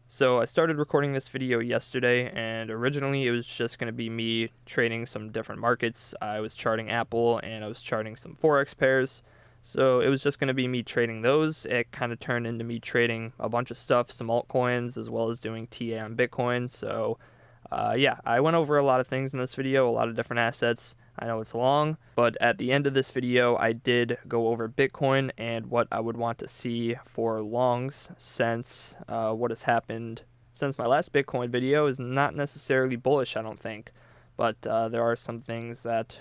So I started recording this video yesterday, and originally it was just going to be me trading some different markets. I was charting Apple and I was charting some Forex pairs. So it was just going to be me trading those. It kind of turned into me trading a bunch of stuff, some altcoins, as well as doing TA on Bitcoin. So yeah, I went over a lot of things in this video, a lot of different assets. I know it's long, but at the end of this video, I did go over Bitcoin and what I would want to see for longs, since what has happened since my last Bitcoin video is not necessarily bullish, I don't think. But there are some things that,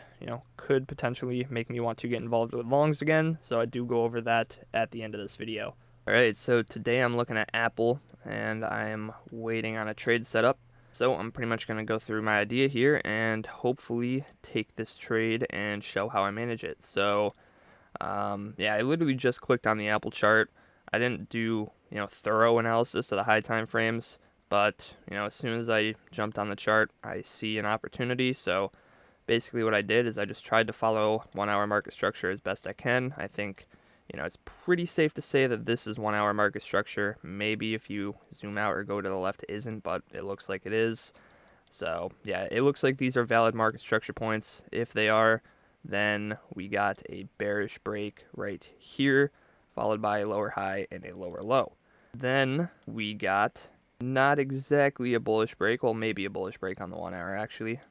could potentially make me want to get involved with longs again, so I do go over that at the end of this video. Alright, so today I'm looking at Apple, and I am waiting on a trade setup. So I'm pretty much going to go through my idea here and hopefully take this trade and show how I manage it. So yeah, I literally just clicked on the Apple chart. I didn't do thorough analysis of the high time frames, but as soon as I jumped on the chart, I see an opportunity. So basically what I did is I just tried to follow 1 hour market structure as best I can. I think it's pretty safe to say that this is 1 hour market structure. Maybe if you zoom out or go to the left, it isn't, but it looks like it is. So yeah, it looks like these are valid market structure points. If they are, then we got a bearish break right here, followed by a lower high and a lower low. Then we got not exactly a bullish break, well, maybe a bullish break on the 1 hour actually.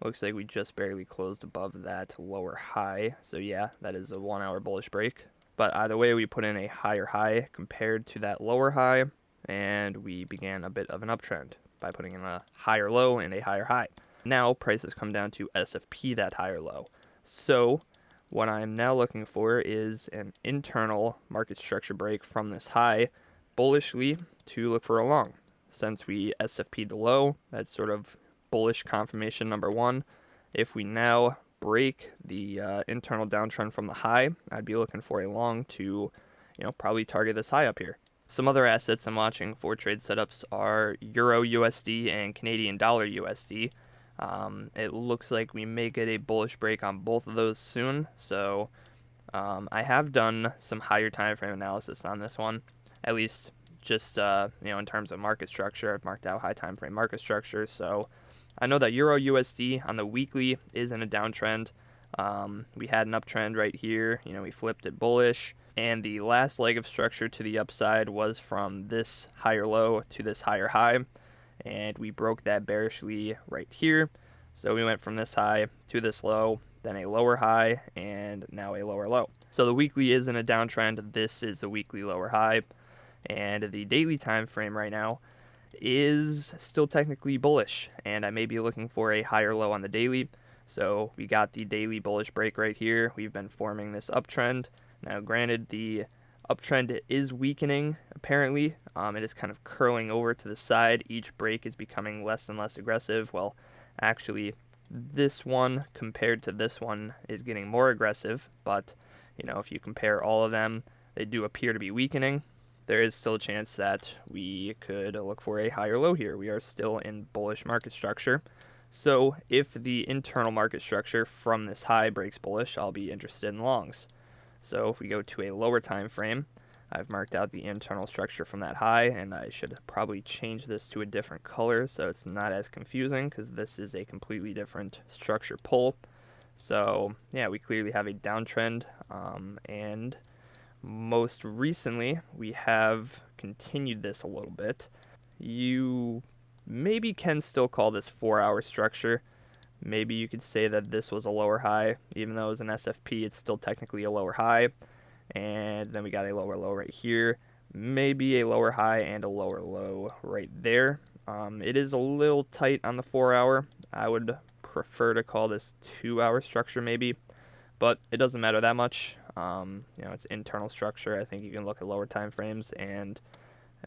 Looks like we just barely closed above that lower high. So yeah, that is a 1 hour bullish break. But either way, we put in a higher high compared to that lower high, and we began a bit of an uptrend by putting in a higher low and a higher high. Now prices come down to SFP that higher low. So what I'm now looking for is an internal market structure break from this high bullishly to look for a long. Since we SFP'd the low, that's sort of bullish confirmation number one. If we now break the internal downtrend from the high, I'd be looking for a long to, probably target this high up here. Some other assets I'm watching for trade setups are Euro USD and Canadian Dollar USD. It looks like we may get a bullish break on both of those soon. So I have done some higher time frame analysis on this one, at least just in terms of market structure. I've marked out high time frame market structure, so I know that Euro USD on the weekly is in a downtrend. We had an uptrend right here. We flipped it bullish. And the last leg of structure to the upside was from this higher low to this higher high. And we broke that bearishly right here. So we went from this high to this low, then a lower high, and now a lower low. So the weekly is in a downtrend. This is the weekly lower high. And the daily time frame right now is still technically bullish, and I may be looking for a higher low on the daily. So we got the daily bullish break right here. We've been forming this uptrend. Now granted, the uptrend is weakening apparently. It is kind of curling over to the side. Each break is becoming less and less aggressive. Well, actually this one compared to this one is getting more aggressive, but if you compare all of them, they do appear to be weakening. There is still a chance that we could look for a higher low here. We are still in bullish market structure. So if the internal market structure from this high breaks bullish, I'll be interested in longs. So if we go to a lower time frame, I've marked out the internal structure from that high, and I should probably change this to a different color so it's not as confusing, because this is a completely different structure pull. So yeah, we clearly have a downtrend, and most recently, we have continued this a little bit. You maybe can still call this 4 hour structure. Maybe you could say that this was a lower high. Even though it was an SFP, it's still technically a lower high. And then we got a lower low right here. Maybe a lower high and a lower low right there. It is a little tight on the 4 hour. I would prefer to call this 2 hour structure maybe, but it doesn't matter that much. It's internal structure. I think you can look at lower time frames, and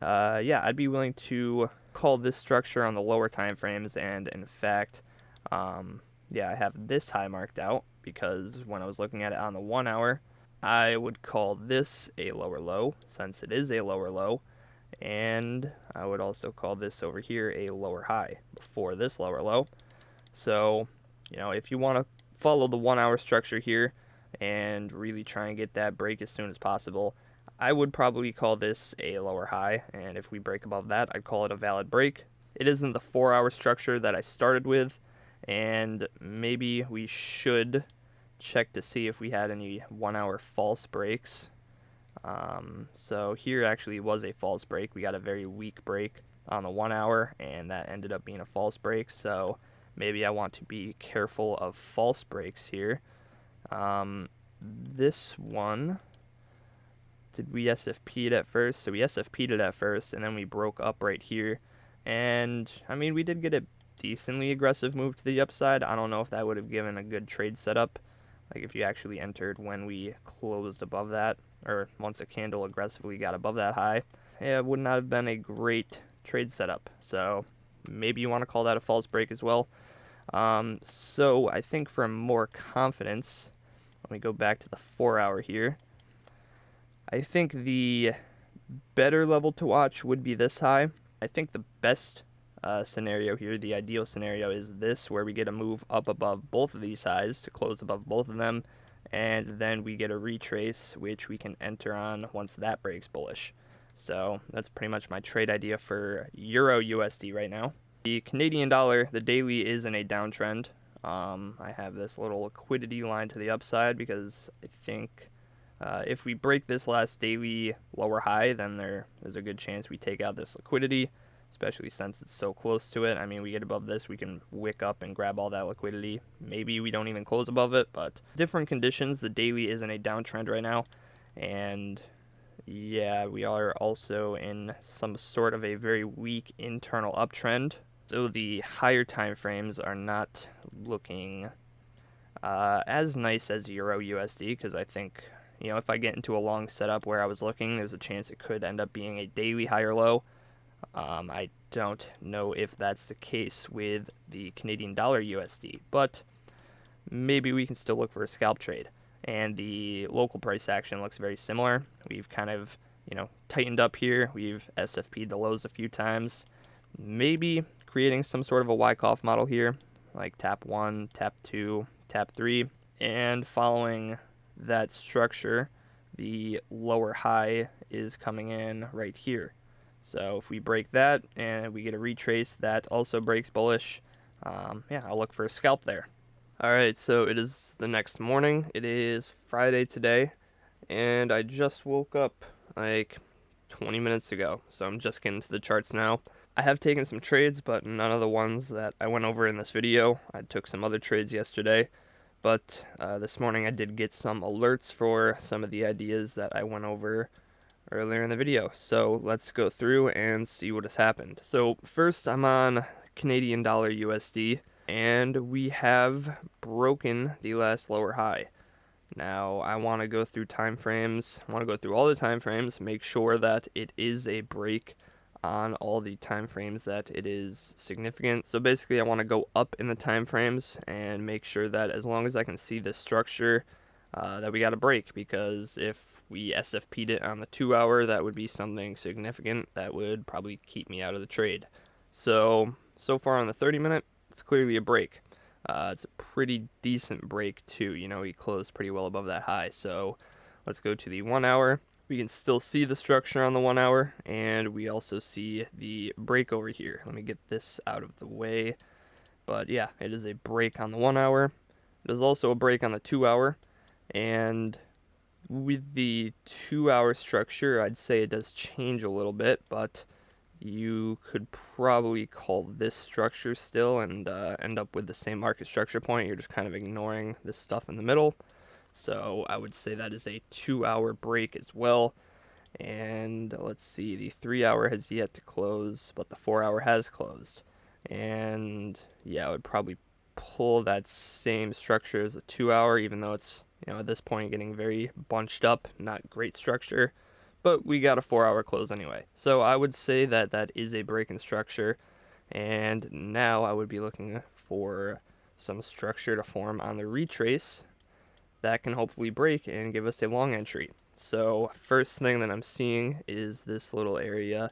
yeah, I'd be willing to call this structure on the lower time frames. And in fact, yeah, I have this high marked out because when I was looking at it on the 1 hour, I would call this a lower low since it is a lower low, and I would also call this over here a lower high before this lower low. So if you want to follow the 1 hour structure here and really try and get that break as soon as possible, I would probably call this a lower high, and if we break above that, I'd call it a valid break. It isn't the 4-hour structure that I started with, and maybe we should check to see if we had any 1-hour false breaks. So here actually was a false break. We got a very weak break on the 1-hour, and that ended up being a false break. So maybe I want to be careful of false breaks here. This one, did we SFP it at first? So we SFP'd it at first, and then we broke up right here. And, I mean, we did get a decently aggressive move to the upside. I don't know if that would have given a good trade setup, like if you actually entered when we closed above that, or once a candle aggressively got above that high. Yeah, it would not have been a great trade setup. So maybe you want to call that a false break as well. So I think for more confidence, let me go back to the 4-hour here. I think the better level to watch would be this high. I think the best scenario here, the ideal scenario, is this, where we get a move up above both of these highs to close above both of them, and then we get a retrace, which we can enter on once that breaks bullish. So that's pretty much my trade idea for Euro USD right now. The Canadian dollar, the daily is in a downtrend. I have this little liquidity line to the upside because I think if we break this last daily lower high, then there's a good chance we take out this liquidity, especially since it's so close to it. I mean, we get above this, we can wick up and grab all that liquidity. Maybe we don't even close above it, but different conditions. The daily is in a downtrend right now, and yeah, we are also in some sort of a very weak internal uptrend. So the higher time frames are not looking as nice as Euro USD, because I think, you know, if I get into a long setup where I was looking, there's a chance it could end up being a daily higher low. I don't know if that's the case with the Canadian dollar USD, but maybe we can still look for a scalp trade. And the local price action looks very similar. We've kind of, you know, tightened up here. We've SFP'd the lows a few times. Maybe creating some sort of a Wyckoff model here, like tap 1, tap 2, tap 3, and following that structure, the lower high is coming in right here. So if we break that and we get a retrace that also breaks bullish, yeah, I'll look for a scalp there. Alright, so it is the next morning. It is Friday today, and I just woke up like 20 minutes ago, so I'm just getting to the charts now. I have taken some trades, but none of the ones that I went over in this video. I took some other trades yesterday, but this morning I did get some alerts for some of the ideas that I went over earlier in the video. So let's go through and see what has happened. So first, I'm on Canadian dollar USD, and we have broken the last lower high. Now I want to go through time frames. I want to go through all the time frames, make sure that it is a break on all the time frames that it is significant. So basically I want to go up in the time frames and make sure that as long as I can see the structure that we got a break, because if we SFP'd it on the 2-hour, that would be something significant that would probably keep me out of the trade. So far on the 30-minute, it's clearly a break. It's a pretty decent break too. You know, we closed pretty well above that high. So let's go to the 1-hour. We can still see the structure on the 1-hour, and we also see the break over here. Let me get this out of the way. But yeah, it is a break on the 1-hour. It is also a break on the 2-hour, and with the 2-hour structure, I'd say it does change a little bit, but you could probably call this structure still and end up with the same market structure point. You're just kind of ignoring this stuff in the middle. So I would say that is a 2-hour break as well. And let's see, the 3-hour has yet to close, but the 4-hour has closed. And yeah, I would probably pull that same structure as the 2-hour, even though it's, you know, at this point getting very bunched up, not great structure. But we got a 4-hour close anyway. So I would say that that is a break in structure. And now I would be looking for some structure to form on the retrace that can hopefully break and give us a long entry. So first thing that I'm seeing is this little area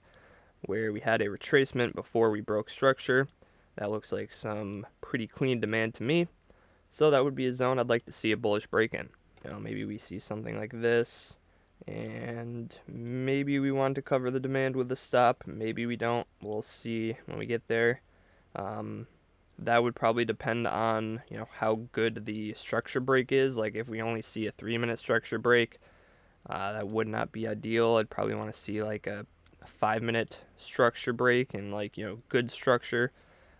where we had a retracement before we broke structure. That looks like some pretty clean demand to me. So that would be a zone I'd like to see a bullish break in. You know, maybe we see something like this, And maybe we want to cover the demand with a stop. Maybe we don't. We'll see when we get there. Um, that would probably depend on, how good the structure break is. Like if we only see a 3-minute structure break, that would not be ideal. I'd probably want to see like a 5-minute structure break and like, good structure,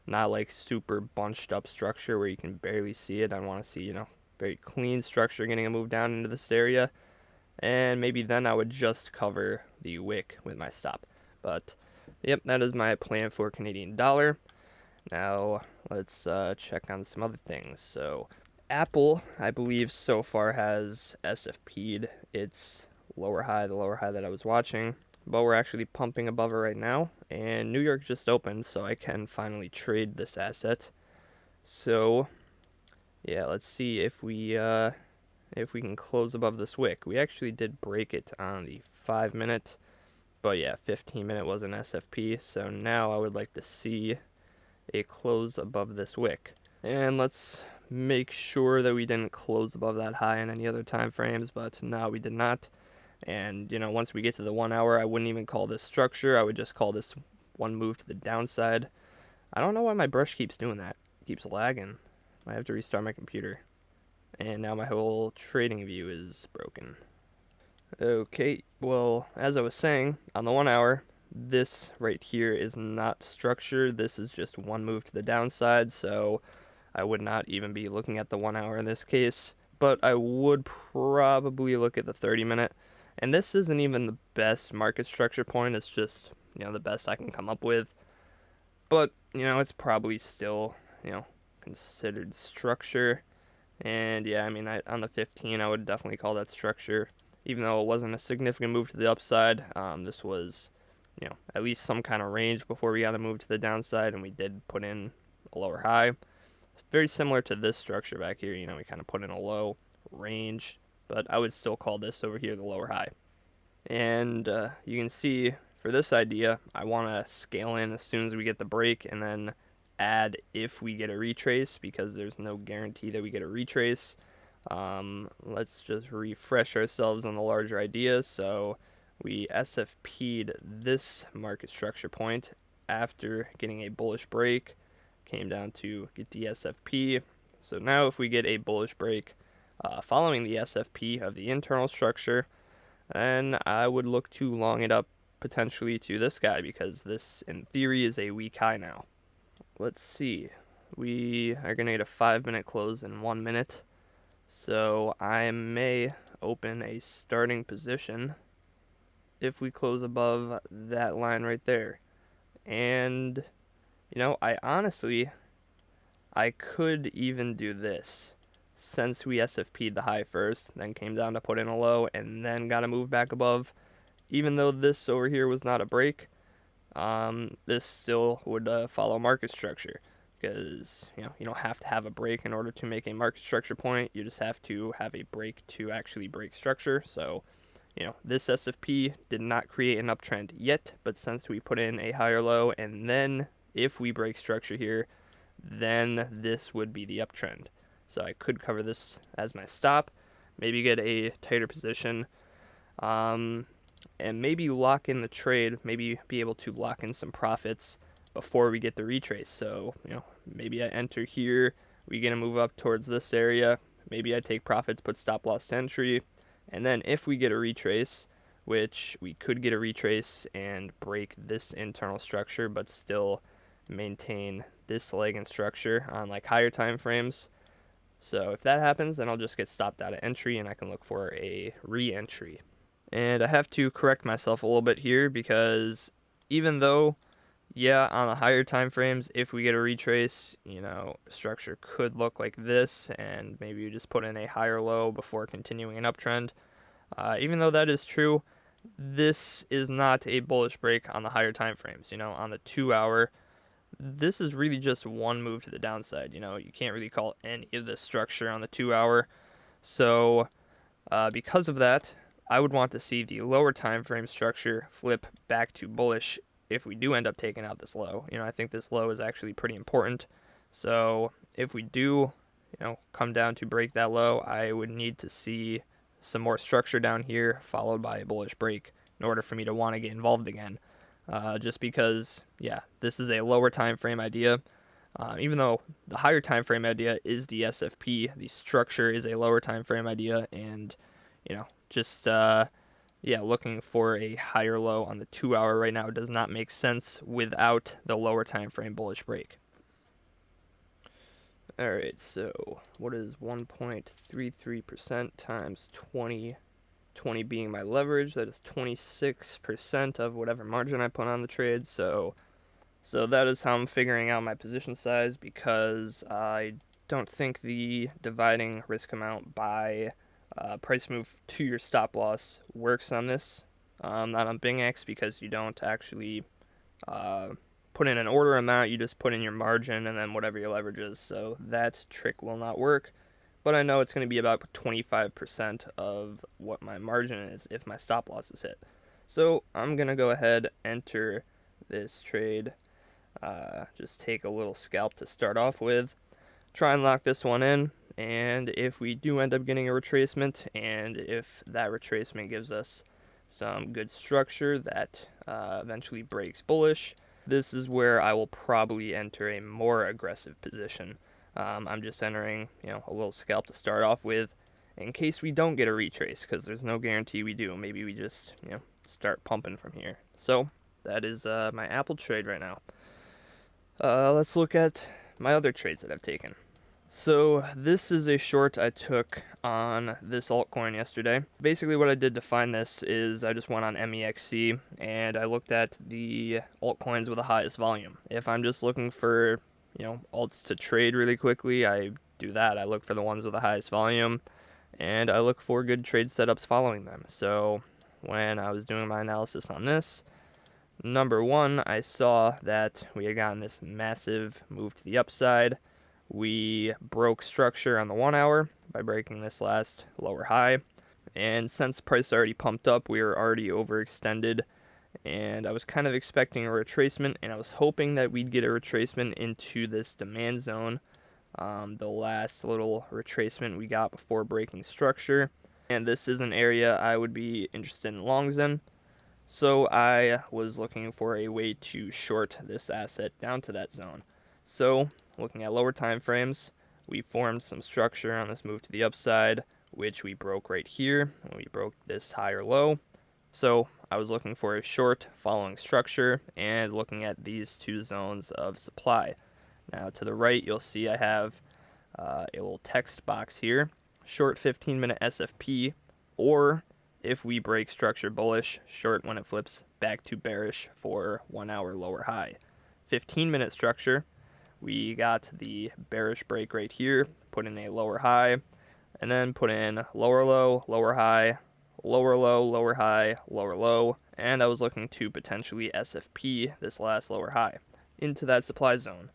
not like super bunched up structure where you can barely see it. I want to see, very clean structure getting a move down into this area. And maybe then I would just cover the wick with my stop. But yep, that is my plan for Canadian dollar. Now let's check on some other things. So Apple, I believe, so far has SFP'd its lower high, the lower high that I was watching. But we're actually pumping above it right now. And New York just opened, so I can finally trade this asset. So yeah, let's see if we can close above this wick. We actually did break it on the 5-minute, but yeah, 15-minute was an SFP. So now I would like to see a close above this wick. And let's make sure that we didn't close above that high in any other time frames, but no, we did not. And, once we get to the 1 hour, I wouldn't even call this structure. I would just call this one move to the downside. I don't know why my brush keeps doing that. It keeps lagging. I have to restart my computer. And now my whole trading view is broken. Okay, well, as I was saying, on the 1 hour, this right here is not structure. This is just one move to the downside, so I would not even be looking at the 1 hour in this case. But I would probably look at the 30-minute. And this isn't even the best market structure point. It's just, the best I can come up with. But, it's probably still, considered structure. And yeah, I mean, on the 15, I would definitely call that structure. Even though it wasn't a significant move to the upside, this was, at least some kind of range before we got to move to the downside, and we did put in a lower high. It's very similar to this structure back here. We kind of put in a low range, but I would still call this over here the lower high. And you can see for this idea, I want to scale in as soon as we get the break, and then add if we get a retrace, because there's no guarantee that we get a retrace. Let's just refresh ourselves on the larger ideas. So we SFP'd this market structure point after getting a bullish break, came down to get the SFP. So now if we get a bullish break following the SFP of the internal structure, then I would look to long it up potentially to this guy, because this in theory is a weak high now. Let's see. We are going to get a 5-minute close in 1 minute. So I may open a starting position if we close above that line right there. And, I could even do this. Since we SFP'd the high first, then came down to put in a low, and then got to move back above. Even though this over here was not a break, this still would follow market structure, because you don't have to have a break in order to make a market structure point. You just have to have a break to actually break structure. So this SFP did not create an uptrend yet, but since we put in a higher low, and then if we break structure here, then this would be the uptrend. So I could cover this as my stop, maybe get a tighter position, and maybe lock in the trade, maybe be able to lock in some profits before we get the retrace. So, maybe I enter here, we get to move up towards this area, maybe I take profits, put stop loss to entry, and then if we get a retrace, which we could get a retrace and break this internal structure, but still maintain this leg and structure on like higher time frames. So if that happens, then I'll just get stopped out of entry, and I can look for a re-entry. And I have to correct myself a little bit here, because even though, yeah, on the higher time frames, if we get a retrace, structure could look like this, and maybe you just put in a higher low before continuing an uptrend. Even though that is true, this is not a bullish break on the higher time frames. On the 2 hour, this is really just one move to the downside. You can't really call any of this structure on the 2 hour. So because of that, I would want to see the lower time frame structure flip back to bullish if we do end up taking out this low. I think this low is actually pretty important. So if we do, come down to break that low, I would need to see some more structure down here, followed by a bullish break in order for me to want to get involved again. Just because, yeah, this is a lower time frame idea. Even though the higher time frame idea is the SFP, the structure is a lower time frame idea, and just looking for a higher low on the 2-hour right now does not make sense without the lower time frame bullish break. All right, so what is 1.33% times 20? 20 being my leverage, that is 26% of whatever margin I put on the trade. So that is how I'm figuring out my position size, because I don't think the dividing risk amount by price move to your stop loss works on this. Not on BingX, because you don't actually put in an order amount, you just put in your margin and then whatever your leverage is. So that trick will not work. But I know it's going to be about 25% of what my margin is if my stop loss is hit. So I'm going to go ahead, enter this trade, just take a little scalp to start off with, try and lock this one in, and if we do end up getting a retracement, and if that retracement gives us some good structure that eventually breaks bullish, this is where I will probably enter a more aggressive position. I'm just entering, a little scalp to start off with, in case we don't get a retrace, because there's no guarantee we do. Maybe we just, start pumping from here. So that is my Apple trade right now. Let's look at my other trades that I've taken. So this is a short I took on this altcoin yesterday. Basically what I did to find this is I just went on MEXC and I looked at the altcoins with the highest volume. If I'm just looking for, alts to trade really quickly, I do that. I look for the ones with the highest volume and I look for good trade setups following them. So when I was doing my analysis on this, number one, I saw that we had gotten this massive move to the upside. We broke structure on the 1 hour by breaking this last lower high. And since price already pumped up, we were already overextended. And I was kind of expecting a retracement, and I was hoping that we'd get a retracement into this demand zone. The last little retracement we got before breaking structure. And this is an area I would be interested in longs in. So I was looking for a way to short this asset down to that zone. So looking at lower time frames, we formed some structure on this move to the upside, which we broke right here when we broke this higher low. So I was looking for a short following structure and looking at these two zones of supply. Now to the right, you'll see I have a little text box here, short 15-minute SFP, or if we break structure bullish, short when it flips back to bearish for 1 hour lower high. 15-minute structure, we got the bearish break right here, put in a lower high, and then put in lower low, lower high, lower low, lower high, lower low, and I was looking to potentially SFP this last lower high into that supply zone,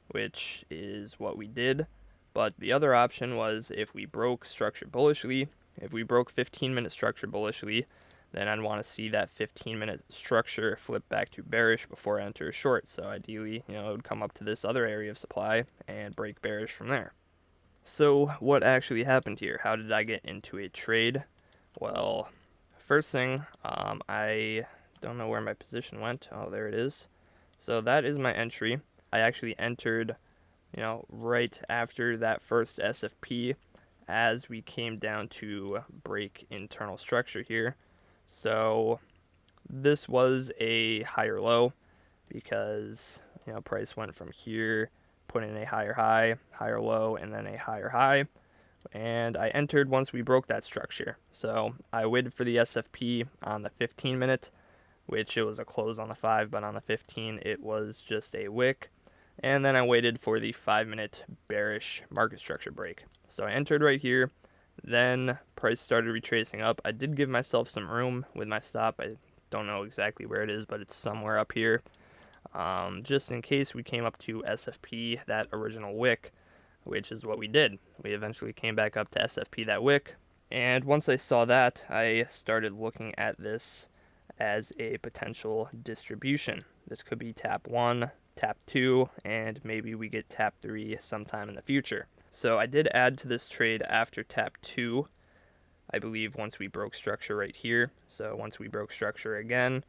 which is what we did. But the other option was if we broke structure bullishly, if we broke 15-minute structure bullishly, then I'd want to see that 15-minute structure flip back to bearish before I enter a short. So ideally, it would come up to this other area of supply and break bearish from there. So what actually happened here? How did I get into a trade? Well, first thing, I don't know where my position went. Oh, there it is. So that is my entry. I actually entered, right after that first SFP as we came down to break internal structure here. So this was a higher low because, price went from here, put in a higher high, higher low, and then a higher high. And I entered once we broke that structure. So I waited for the SFP on the 15-minute, which it was a close on the 5, but on the 15 it was just a wick. And then I waited for the 5-minute bearish market structure break. So I entered right here. Then price started retracing up. I did give myself some room with my stop. I don't know exactly where it is, but it's somewhere up here. Just in case we came up to SFP, that original wick, which is what we did. We eventually came back up to SFP that wick. And once I saw that, I started looking at this as a potential distribution. This could be tap 1, tap 2, and maybe we get tap 3 sometime in the future. So I did add to this trade after tap 2, I believe once we broke structure right here. So once we broke structure again,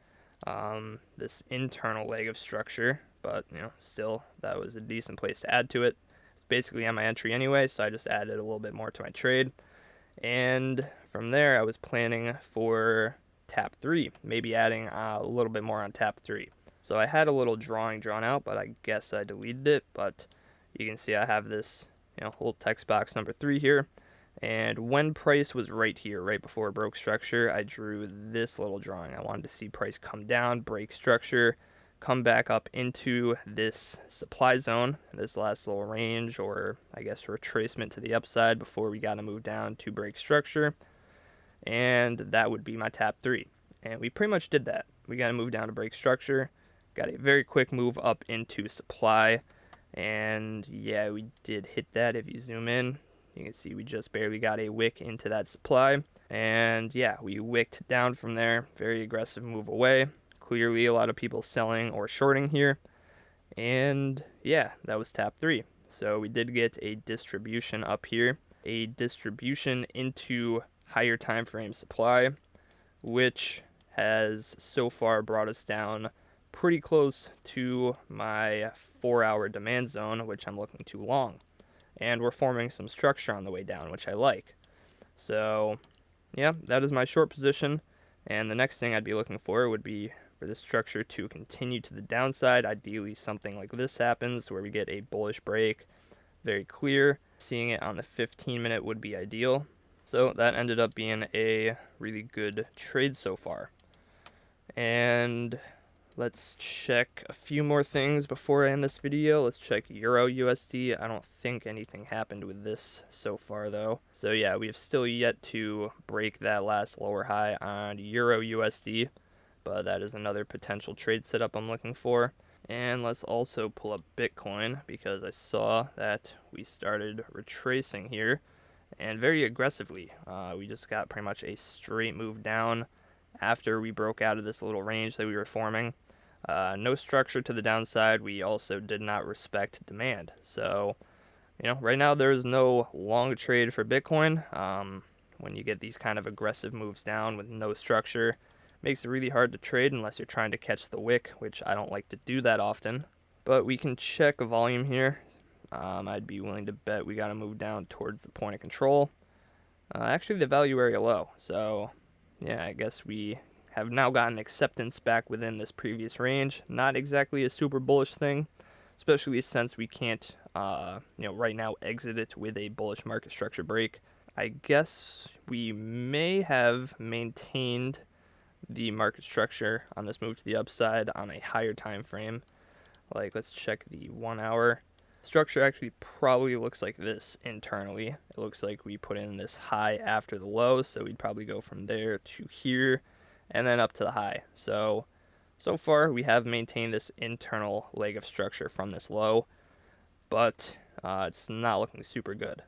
this internal leg of structure, but still that was a decent place to add to it. It's basically on my entry anyway, so I just added a little bit more to my trade. And from there, I was planning for tap 3, maybe adding a little bit more on tap 3. So I had a little drawing drawn out, but I guess I deleted it. But you can see I have this little text box number 3 here. And when price was right here, right before it broke structure, I drew this little drawing. I wanted to see price come down, break structure, come back up into this supply zone, this last little range, or I guess retracement to the upside before we got to move down to break structure. And that would be my tap 3. And we pretty much did that. We got to move down to break structure, got a very quick move up into supply, and yeah, we did hit that. If you zoom in, you can see we just barely got a wick into that supply, and yeah, we wicked down from there. Very aggressive move away. Clearly a lot of people selling or shorting here, and yeah, that was tap 3. So we did get a distribution up here, a distribution into higher time frame supply, which has so far brought us down pretty close to my 4-hour demand zone, which I'm looking to long. And we're forming some structure on the way down, which I like. So yeah, that is my short position. And the next thing I'd be looking for would be for this structure to continue to the downside. Ideally something like this happens where we get a bullish break, very clear. Seeing it on the 15-minute would be ideal. So that ended up being a really good trade so far. And let's check a few more things before I end this video. Let's check Euro USD. I don't think anything happened with this so far though. So yeah, we have still yet to break that last lower high on Euro USD, but that is another potential trade setup I'm looking for. And let's also pull up Bitcoin, because I saw that we started retracing here, and very aggressively. We just got pretty much a straight move down after we broke out of this little range that we were forming. No structure to the downside. We also did not respect demand. So, right now there is no long trade for Bitcoin. When you get these kind of aggressive moves down with no structure, makes it really hard to trade unless you're trying to catch the wick, which I don't like to do that often. But we can check a volume here. I'd be willing to bet we got to move down towards the point of control. Actually, the value area low. So, yeah, I guess we have now gotten acceptance back within this previous range. Not exactly a super bullish thing, especially since we can't, right now exit it with a bullish market structure break. I guess we may have maintained the market structure on this move to the upside on a higher time frame. Like, let's check the 1 hour. Structure actually probably looks like this internally. It looks like we put in this high after the low, so we'd probably go from there to here and then up to the high. So far we have maintained this internal leg of structure from this low, but it's not looking super good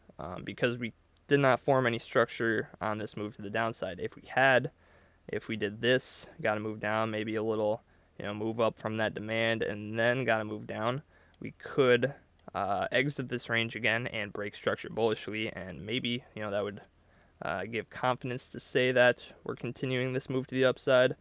because we did not form any structure on this move to the downside. If we did this, got to move down, maybe a little, move up from that demand and then got to move down, we could exit this range again and break structure bullishly, and maybe that would give confidence to say that we're continuing this move to the upside.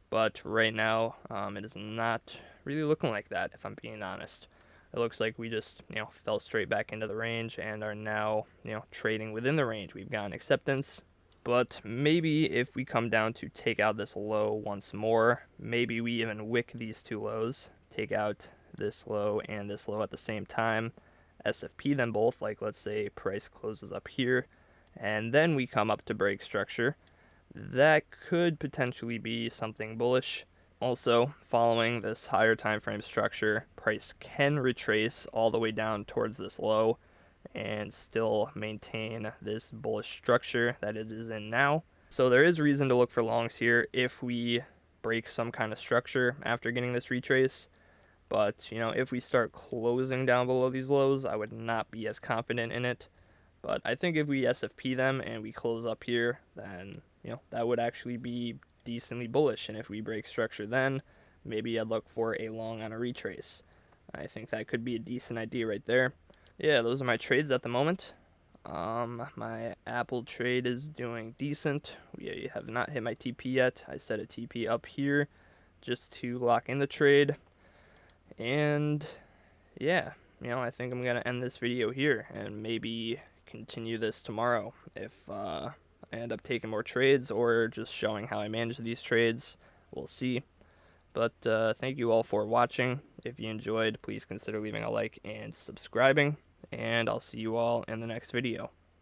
But right now it is not really looking like that, if I'm being honest. It looks like we just fell straight back into the range and are now trading within the range. We've gotten acceptance, but maybe if we come down to take out this low once more, maybe we even wick these two lows, take out this low and this low at the same time, SFP them both, like let's say price closes up here and then we come up to break structure. That could potentially be something bullish. Also, following this higher time frame structure, price can retrace all the way down towards this low and still maintain this bullish structure that it is in now. So there is reason to look for longs here if we break some kind of structure after getting this retrace. But, if we start closing down below these lows, I would not be as confident in it. But I think if we SFP them and we close up here, then, that would actually be decently bullish. And if we break structure then, maybe I'd look for a long on a retrace. I think that could be a decent idea right there. Yeah, those are my trades at the moment. My Apple trade is doing decent. We have not hit my TP yet. I set a TP up here just to lock in the trade. And yeah, I think I'm gonna end this video here and maybe continue this tomorrow if I end up taking more trades or just showing how I manage these trades. We'll see. But thank you all for watching. If you enjoyed, please consider leaving a like and subscribing. And I'll see you all in the next video.